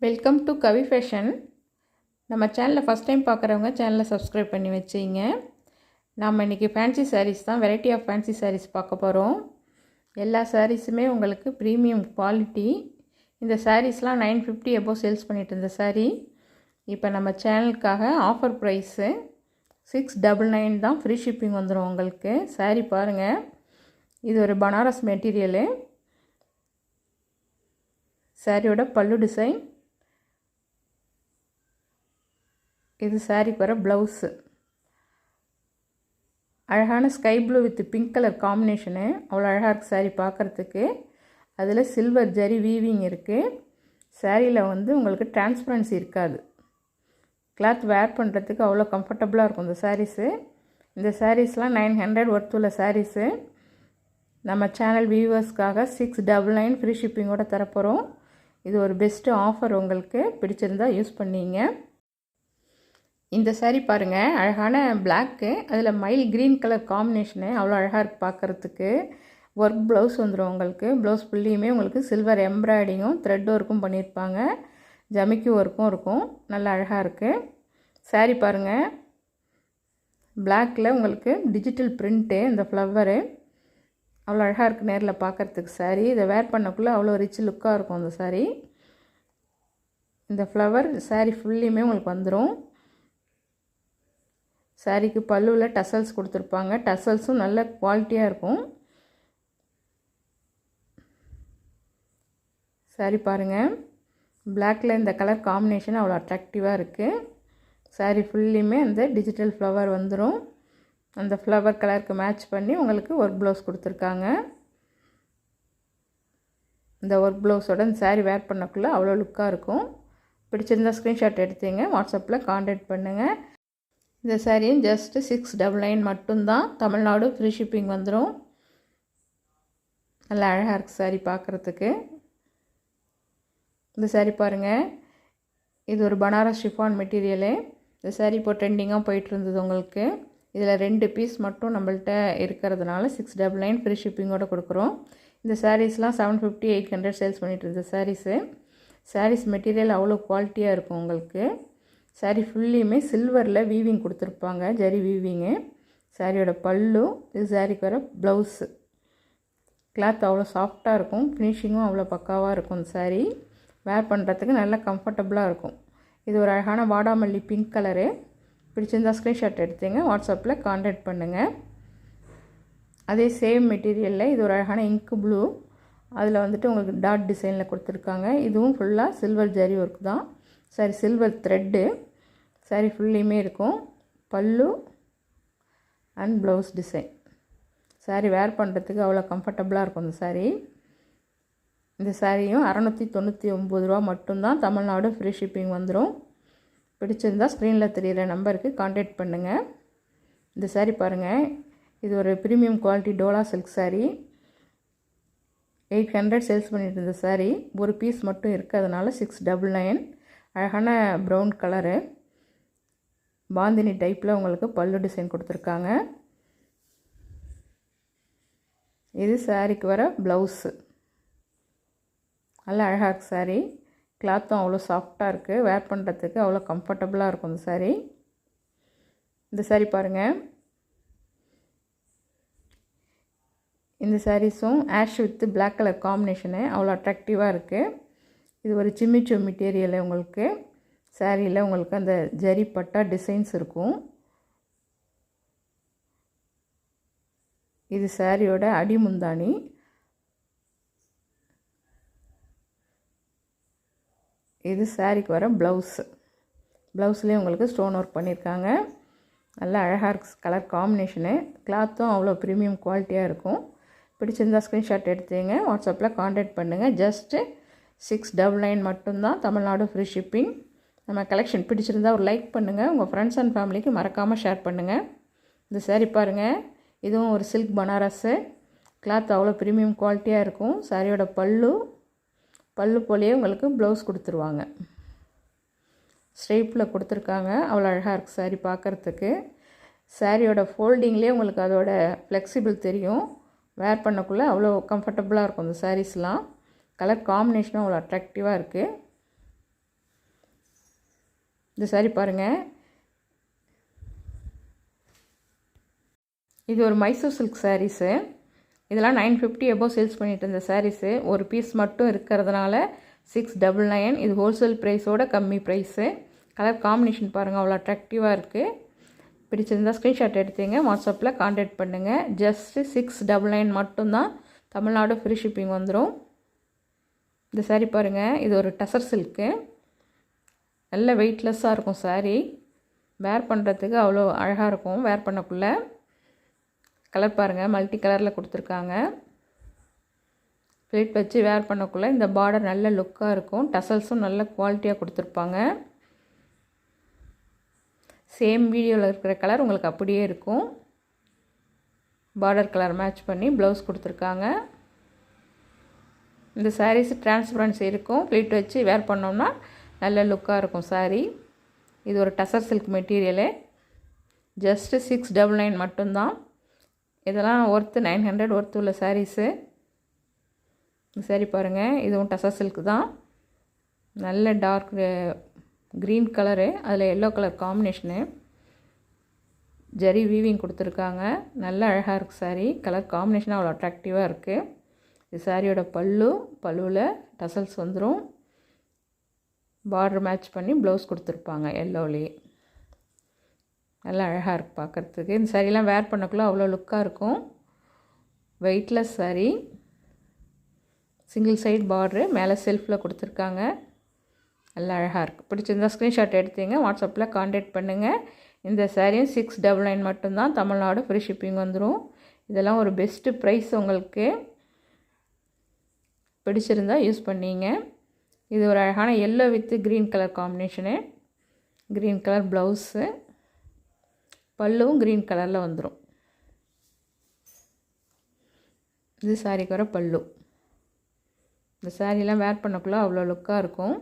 Welcome to Kavi fashion. நம்ம சேனலை first time பார்க்குறவங்க சேனலை சப்ஸ்கிரைப் பண்ணி வச்சிங்க. நம்ம இன்றைக்கி ஃபேன்சி சாரீஸ் தான், வெரைட்டி ஆஃப் ஃபேன்சி சாரீஸ் பார்க்க போகிறோம். எல்லா சாரீஸுமே உங்களுக்கு ப்ரீமியம் குவாலிட்டி. இந்த சாரீஸ்லாம் 950 எபோவ் சேல்ஸ் பண்ணிட்டு இருந்த சாரீ இப்போ நம்ம சேனலுக்காக ஆஃபர் ப்ரைஸு 699 தான். ஃப்ரீ ஷிப்பிங் வந்துடும் உங்களுக்கு. சாரீ பாருங்கள், இது ஒரு பனாரஸ் மெட்டீரியலு. சாரியோட பல்லு டிசைன், இது சாரிக்கு வர ப்ளவுஸு. அழகான sky blue with pink colour combination, அவ்வளோ அழகாக இருக்குது சாரீ பார்க்குறதுக்கு. அதில் சில்வர் ஜரி வீவிங் இருக்குது. சாரியில் உங்களுக்கு டிரான்ஸ்பரன்சி இருக்காது. கிளாத் வேர் பண்ணுறதுக்கு அவ்வளோ கம்ஃபர்டபுளாக இருக்கும் இந்த சாரீஸு. இந்த சாரீஸ்லாம் 900 ஒர்த் உள்ள சாரீஸு. நம்ம சேனல் வியூவர்ஸ்க்காக 699 ஃப்ரீ ஷிப்பிங்கோடு தரப்போகிறோம். இது ஒரு பெஸ்ட்டு ஆஃபர். உங்களுக்கு பிடிச்சிருந்தால் யூஸ் பண்ணிங்க. இந்த சாரீ பாருங்கள், அழகான பிளாக்கு, அதில் மைல் க்ரீன் கலர் காம்பினேஷனு, அவ்வளோ அழகாக இருக்குது பார்க்குறதுக்கு. ஒர்க் ப்ளவுஸ் வந்துடும் உங்களுக்கு. ப்ளவுஸ் ஃபுல்லையுமே உங்களுக்கு சில்வர் எம்ப்ராய்டிங்கும் த்ரெட் ஒர்க்கும் பண்ணியிருப்பாங்க. ஜமிக்கி ஒர்க்கும் இருக்கும். நல்லா அழகாக இருக்குது சாரீ பாருங்கள். பிளாக்கில் உங்களுக்கு டிஜிட்டல் பிரிண்ட்டு, இந்த ஃப்ளவரு அவ்வளோ அழகாக இருக்குது நேரில் பார்க்குறதுக்கு சாரீ. இதை வேர் பண்ணக்குள்ளே அவ்வளோ ரிச் லுக்காக இருக்கும் அந்த சாரீ. இந்த ஃப்ளவர் சாரீ ஃபுல்லையுமே உங்களுக்கு வந்துடும். சாரீக்கு பல்லுவில் டசல்ஸ் கொடுத்துருப்பாங்க. டசல்ஸும் நல்ல குவாலிட்டியாக இருக்கும். சாரீ பாருங்கள், பிளாக்கில் இந்த கலர் காம்பினேஷன் அவ்வளோ அட்ராக்டிவாக இருக்குது. சாரீ ஃபுல்லையுமே அந்த டிஜிட்டல் ஃப்ளவர் வந்துடும். அந்த ஃப்ளவர் கலருக்கு மேட்ச் பண்ணி உங்களுக்கு ஒர்க் ப்ளவுஸ் கொடுத்துருக்காங்க. இந்த ஒர்க் ப்ளவுஸோட இந்த சாரீ வேர் பண்ணக்குள்ளே அவ்வளோ லுக்காக இருக்கும். பிடிச்சிருந்தால் ஸ்க்ரீன்ஷாட் எடுத்தீங்க, வாட்ஸ்அப்பில் கான்டாக்ட் பண்ணுங்கள். இந்த சாரியும் ஜஸ்ட்டு 699 மட்டும்தான். தமிழ்நாடு ஃப்ரீ ஷிப்பிங் வந்துடும். நல்லா அழகாக இருக்குது சாரீ பார்க்குறதுக்கு. இந்த சாரீ பாருங்கள், இது ஒரு பனாரஸ் ஷிஃபான் மெட்டீரியலு. இந்த சாரீ இப்போ ட்ரெண்டிங்காக போயிட்டு இருந்தது உங்களுக்கு. இதில் 2 பீஸ் மட்டும் நம்மள்ட்ட இருக்கிறதுனால 699 ஃப்ரீ ஷிப்பிங்கோடு கொடுக்குறோம். இந்த சாரீஸ்லாம் 750 800 சேல்ஸ் பண்ணிகிட்டு இருந்த சாரீஸு. சாரீஸ் மெட்டீரியல் அவ்வளோ குவாலிட்டியாக இருக்கும் உங்களுக்கு. சாரீ ஃபுல்லையுமே சில்வரில் வீவிங் கொடுத்துருப்பாங்க, ஜரி வீவிங்கு. சாரியோட பல்லு, இது சாரீக்கு வர ப்ளவுஸு. கிளாத் அவ்வளோ சாஃப்டாக இருக்கும். ஃபினிஷிங்கும் அவ்வளோ பக்காவாக இருக்கும். இந்த சாரீ வேர் பண்ணுறதுக்கு நல்லா கம்ஃபர்டபுளாக இருக்கும். இது ஒரு அழகான வாடாமல்லி பிங்க் கலரு. பிடிச்சிருந்தால் ஸ்க்ரீன்ஷாட் எடுத்தீங்க, வாட்ஸ்அப்பில் கான்டாக்ட் பண்ணுங்கள். அதே சேம் மெட்டீரியலில் இது ஒரு அழகான இங்க் ப்ளூ. அதில் உங்களுக்கு டாட் டிசைனில் கொடுத்துருக்காங்க. இதுவும் ஃபுல்லாக சில்வர் ஜரி ஒர்க் தான். Sari silver thread. சாரீ ஃபுல்லையுமே இருக்கும். Pallu and blouse design. Sari wear பண்ணுறதுக்கு அவ்வளோ கம்ஃபர்டபுளாக இருக்கும் இந்த சாரீ. இந்த சாரியும் 699 ரூபா மட்டும்தான். தமிழ்நாடு ஃப்ரீ ஷிப்பிங் வந்துடும். பிடிச்சிருந்தால் ஸ்க்ரீனில் தெரிகிற நம்பருக்கு கான்டாக்ட் பண்ணுங்கள். இந்த சாரீ பாருங்கள், இது ஒரு premium quality Dola silk sari. 800 sales பண்ணிட்டு இருந்த சாரீ ஒரு பீஸ் மட்டும் இருக்குது, அதனால் 699. அழகான ப்ரௌன் கலரு, பாந்தினி டைப்பில் உங்களுக்கு பல்லு டிசைன் கொடுத்துருக்காங்க. இது சாரீக்கு வர ப்ளவுஸு. நல்லா அழகாக இருக்குது சாரீ. கிளாத்தும் அவ்வளோ சாஃப்டாக இருக்குது. வேர் பண்ணுறதுக்கு அவ்வளோ கம்ஃபர்டபுளாக இருக்கும் இந்த சாரீ. இந்த சாரீ பாருங்கள், இந்த சாரீஸும் ash with black colour combination அவ்வளோ அட்ராக்டிவாக இருக்குது. இது ஒரு சிம்மிச்சோ மெட்டீரியல். உங்களுக்கு சாரியில் உங்களுக்கு அந்த ஜரி பட்டா டிசைன்ஸ் இருக்கும். இது சாரியோட அடி முந்தானி. இது சாரிக்கு வர ப்ளவுஸு. ப்ளவுஸ்லேயே உங்களுக்கு ஸ்டோன் ஒர்க் பண்ணியிருக்காங்க. நல்லா அழகாக இருக்குது கலர் காம்பினேஷனு. கிளாத்தும் அவ்வளோ ப்ரீமியம் குவாலிட்டியாக இருக்கும். பிடிச்சிருந்தால் ஸ்க்ரீன்ஷாட் எடுத்துங்க, வாட்ஸ்அப்பில் கான்டாக்ட் பண்ணுங்கள். ஜஸ்ட்டு 699 மட்டும்தான். Tamil Nadu free shipping. நம்ம கலெக்ஷன் பிடிச்சிருந்தால் ஒரு லைக் பண்ணுங்கள். உங்கள் ஃப்ரெண்ட்ஸ் அண்ட் ஃபேமிலிக்கு மறக்காமல் ஷேர் பண்ணுங்கள். இந்த சாரீ பாருங்கள், இதுவும் ஒரு சில்க் பனாரஸு. கிளாத் அவ்வளோ ப்ரீமியம் குவாலிட்டியாக இருக்கும். சாரியோட பல்லு போலேயே உங்களுக்கு ப்ளவுஸ் கொடுத்துருவாங்க. ஸ்ட்ரைப்பில் கொடுத்துருக்காங்க. அவ்வளோ அழகாக இருக்குது சாரீ பார்க்குறதுக்கு. சாரியோட ஃபோல்டிங்லேயே உங்களுக்கு அதோட ஃப்ளெக்சிபிள் தெரியும். வேர் பண்ணக்குள்ளே அவ்வளோ கம்ஃபர்டபுளாக இருக்கும் இந்த சாரீஸ்லாம். கலர் காம்பினேஷனும் அவ்வளோ அட்ராக்டிவாக இருக்குது. இந்த saree பாருங்கள், இது ஒரு மைசூர் சில்க் சாரீஸு. இதெல்லாம் 950 எபோவ் சேல்ஸ் பண்ணிட்டு இருந்த சாரீஸு. ஒரு பீஸ் மட்டும் இருக்கிறதுனால 699. இது ஹோல்சேல் ப்ரைஸோட கம்மி ப்ரைஸு. கலர் காம்பினேஷன் பாருங்கள், அவ்வளோ அட்ராக்டிவாக இருக்குது. பிடிச்சிருந்தால் ஸ்க்ரீன்ஷாட் எடுத்தீங்க, வாட்ஸ்அப்பில் கான்டாக்ட் பண்ணுங்கள். ஜஸ்ட்டு 699 மட்டும்தான். தமிழ்நாடு ஃப்ரீ ஷிப்பிங் வந்துடும். இந்த saree பாருங்கள், இது ஒரு டசர் சில்க்கு. நல்ல வெயிட்லெஸ்ஸாக இருக்கும் saree. வேர் பண்ணுறதுக்கு அவ்வளோ அழகாக இருக்கும் வேர் பண்ணக்குள்ளே. கலர் பாருங்கள், மல்டி கலரில் கொடுத்துருக்காங்க. பிளேட் வச்சு வேர் பண்ணக்குள்ளே இந்த பார்டர் நல்ல லுக்காக இருக்கும். டசல்ஸும் நல்ல குவாலிட்டியாக கொடுத்துருப்பாங்க. சேம் வீடியோவில் இருக்கிற கலர் உங்களுக்கு அப்படியே இருக்கும். பார்டர் கலர் மேட்ச் பண்ணி ப்ளவுஸ் கொடுத்துருக்காங்க. இந்த சாரீஸ் டிரான்ஸ்பரன்சி இருக்கும். பிளேட் வச்சு வேர் பண்ணோம்னா நல்ல லுக்காக இருக்கும் saree. இது ஒரு டசர் சில்க் மெட்டீரியலு. ஜஸ்ட்டு 699 மட்டும்தான். இதெல்லாம் ஒர்த்து 900 ஒர்த்து உள்ள சாரீஸு. இந்த saree பாருங்கள், இதுவும் டசர் சில்க் தான். நல்ல டார்க் க்ரீன் கலரு, அதில் yellow colour combination. Zari weaving கொடுத்துருக்காங்க. நல்ல அழகாக இருக்குது saree. கலர் காம்பினேஷனாக அவ்வளோ அட்ராக்டிவாக இருக்குது. இது சாரியோட பல்லுவில் டசல்ஸ் வந்துடும். பார்டர் மேட்ச் பண்ணி ப்ளவுஸ் கொடுத்துருப்பாங்க எல்லோலே. நல்லா அழகாக இருக்குது பார்க்குறதுக்கு. இந்த சாரீலாம் வேர் பண்ணக்குள்ளே அவ்வளோ லுக்காக இருக்கும். Weightless saree. Single side border, மேலே செல்ஃபில் கொடுத்துருக்காங்க. நல்லா அழகாக இருக்குது. பிடிச்சிருந்தால் ஸ்க்ரீன்ஷாட் எடுத்தீங்க, வாட்ஸ்அப்பில் கான்டாக்ட் பண்ணுங்கள். இந்த சாரியும் 699 மட்டும்தான். தமிழ்நாடு ஃப்ரீ ஷிப்பிங் வந்துடும். இதெல்லாம் ஒரு பெஸ்ட்டு ப்ரைஸ். உங்களுக்கு பிடிச்சிருந்தால் யூஸ் பண்ணிங்க. இது ஒரு அழகான yellow with green colour combination. Green colour blouse, பல்லுவும் க்ரீன் கலரில் வந்துடும். இது சாரிக்கு வர பல்லு. இந்த சாரீலாம் வேர் பண்ணக்குள்ளே அவ்வளோ லுக்காக இருக்கும்.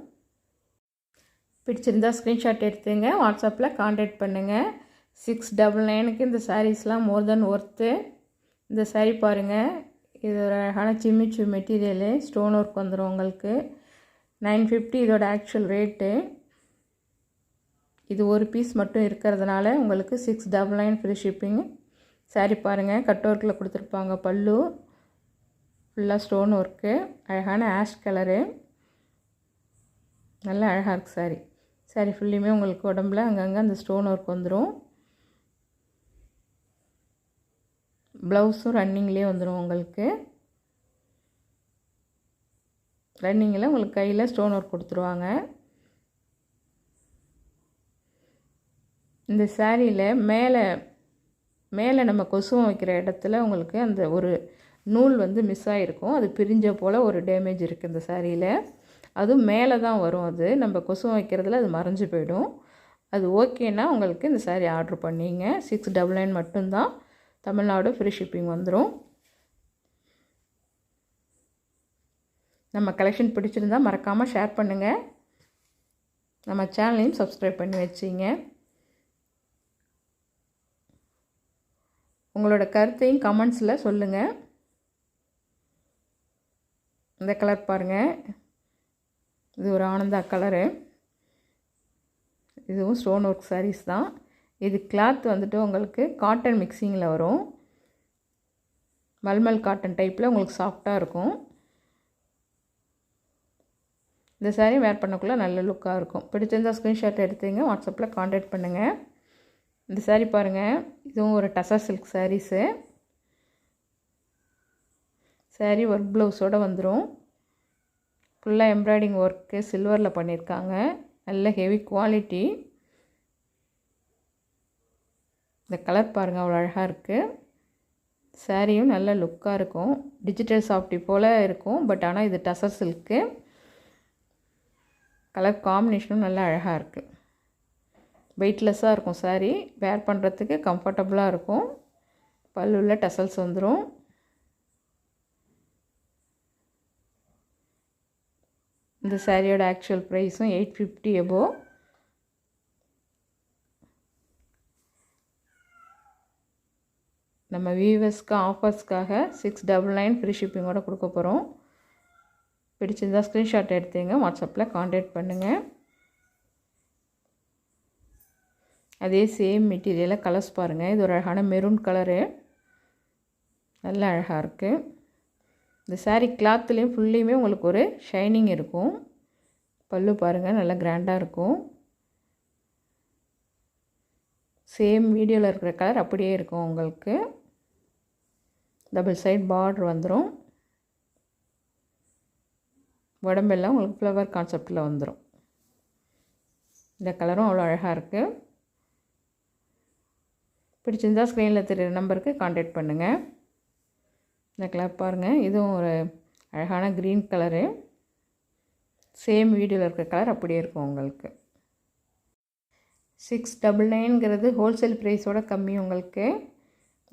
பிடிச்சிருந்தால் ஸ்க்ரீன்ஷாட் எடுத்துங்க, வாட்ஸ்அப்பில் கான்டாக்ட் பண்ணுங்கள். 699க்கு இந்த சாரீஸ்லாம் மோர் தென் ஒர்த்து. இந்த saree பாருங்கள், இது ஒரு அழகான சிம்மிச்சு மெட்டீரியலு. ஸ்டோன் ஒர்க் வந்துடும் உங்களுக்கு. 950 இதோட ஆக்சுவல் ரேட்டு. இது ஒரு பீஸ் மட்டும் இருக்கிறதுனால உங்களுக்கு 699 ஃப்ரீ ஷிப்பிங். saree பாருங்கள், கட் ஒர்க்கில் கொடுத்துருப்பாங்க. பல்லு ஃபுல்லாக ஸ்டோன் ஒர்க்கு. அழகான ஆஷ் கலரு. நல்லா அழகாக இருக்குது saree ஃபுல்லுமே உங்களுக்கு உடம்புல அங்கங்கே அந்த ஸ்டோன் ஒர்க் வந்துடும். ப்ளவுஸும் ரன்னிங்லேயே வந்துடும் உங்களுக்கு. ரன்னிங்கில் உங்களுக்கு கையில் ஸ்டோன் ஒர்க் கொடுத்துருவாங்க. இந்த சாரியில் மேலே நம்ம கொசுவம் வைக்கிற இடத்துல உங்களுக்கு அந்த ஒரு நூல் வந்து மிஸ் ஆகிருக்கும். அது பிரிஞ்ச போல் ஒரு டேமேஜ் இருக்குது இந்த சாரியில். அதுவும் மேலே தான் வரும். அது நம்ம கொசுவம் வைக்கிறதுல அது மறைஞ்சு போயிடும். அது ஓகேன்னா உங்களுக்கு இந்த சாரீ ஆர்டர் பண்ணிங்க. 699 மட்டும்தான். தமிழ்நாடு ஃப்ரீ ஷிப்பிங் வந்துடும். நம்ம கலெக்ஷன் பிடிச்சிருந்தால் மறக்காமல் ஷேர் பண்ணுங்கள். நம்ம சேனலையும் சப்ஸ்கிரைப் பண்ணி வச்சிங்க. உங்களோட கருத்தையும் கமெண்ட்ஸில் சொல்லுங்கள். இந்த கலர் பாருங்கள், இது ஒரு ஆனந்தா கலரு. இதுவும் ஸ்டோன் ஒர்க் சாரீஸ் தான். இது கிளாத் வந்துட்டு உங்களுக்கு காட்டன் மிக்சிங்கில் வரும். மல்மல் காட்டன் டைப்பில் உங்களுக்கு சாஃப்டாக இருக்கும். இந்த சாரீ வேர் பண்ணக்குள்ளே நல்ல லுக்காக இருக்கும். பிடிச்சிருந்தால் ஸ்க்ரீன்ஷாட் எடுத்துங்க, வாட்ஸ்அப்பில் கான்டாக்ட் பண்ணுங்கள். இந்த சாரீ பாருங்கள், இதுவும் ஒரு டசர் சில்க் சாரீஸு. சாரீ ஒர்க் ப்ளவுஸோடு வந்துடும். ஃபுல்லாக எம்ப்ராய்டிங் ஒர்க்கு சில்வரில் பண்ணியிருக்காங்க. நல்ல ஹெவி குவாலிட்டி. இந்த கலர் பாருங்கள், அவ்வளோ அழகாக இருக்குது. சாரியும் நல்ல லுக்காக இருக்கும். டிஜிட்டல் சாஃப்டி போல் இருக்கும். பட் ஆனால் இது டசர் சில்க்கு. கலர் காம்பினேஷனும் நல்லா அழகாக இருக்குது. வெயிட்லெஸ்ஸாக இருக்கும் சாரீ. வேர் பண்ணுறதுக்கு கம்ஃபர்டபுளாக இருக்கும். பல்லுவில் டசல்ஸ் வந்துடும். இந்த சாரியோட ஆக்சுவல் ப்ரைஸும் 850 எபோவ். நம்ம வியூவர்ஸ்க்கு ஆஃபர்ஸ்க்காக 699 ஃப்ரீ ஷிப்பிங்கோடு கொடுக்க போகிறோம். பிடிச்சிருந்தால் ஸ்க்ரீன்ஷாட் எடுத்துங்க, வாட்ஸ்அப்பில் கான்டாக்ட் பண்ணுங்கள். அதே சேம் மெட்டீரியலில் கலர்ஸ் பாருங்கள். இது ஒரு அழகான மெரூன் கலரு, நல்ல அழகாக இருக்குது. இந்த saree கிளாத்துலேயும் ஃபுல்லையுமே உங்களுக்கு ஒரு ஷைனிங் இருக்கும். பல்லு பாருங்கள், நல்லா கிராண்டாக இருக்கும். சேம் வீடியோவில் இருக்கிற கலர் அப்படியே இருக்கும் உங்களுக்கு. டபுள் சைட் பார்டர் வந்துடும். உடம்பெல்லாம் உங்களுக்கு ஃப்ளவர் கான்செப்டில் வந்துடும். இந்த கலரும் அவ்வளோ அழகாக இருக்குது. பிடிச்சிருந்தா ஸ்க்ரீனில் தெரியுற நம்பருக்கு கான்டாக்ட் பண்ணுங்கள். இந்த கலர் பாருங்கள், இதுவும் ஒரு அழகான க்ரீன் கலரு. சேம் வீடியோவில் இருக்கிற கலர் அப்படியே இருக்கும் உங்களுக்கு. 699ங்கிறது ஹோல்சேல் ப்ரைஸோட கம்மி உங்களுக்கு.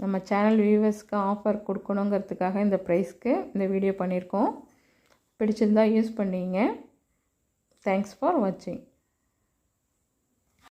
நம்ம சேனல் வியூவர்ஸ்க்கு ஆஃபர் கொடுக்கணுங்கிறதுக்காக இந்த ப்ரைஸ்க்கு இந்த வீடியோ பண்ணியிருக்கோம். பிடிச்சிருந்தால் யூஸ் பண்ணிங்க. தேங்க்ஸ் ஃபார் வாட்சிங்.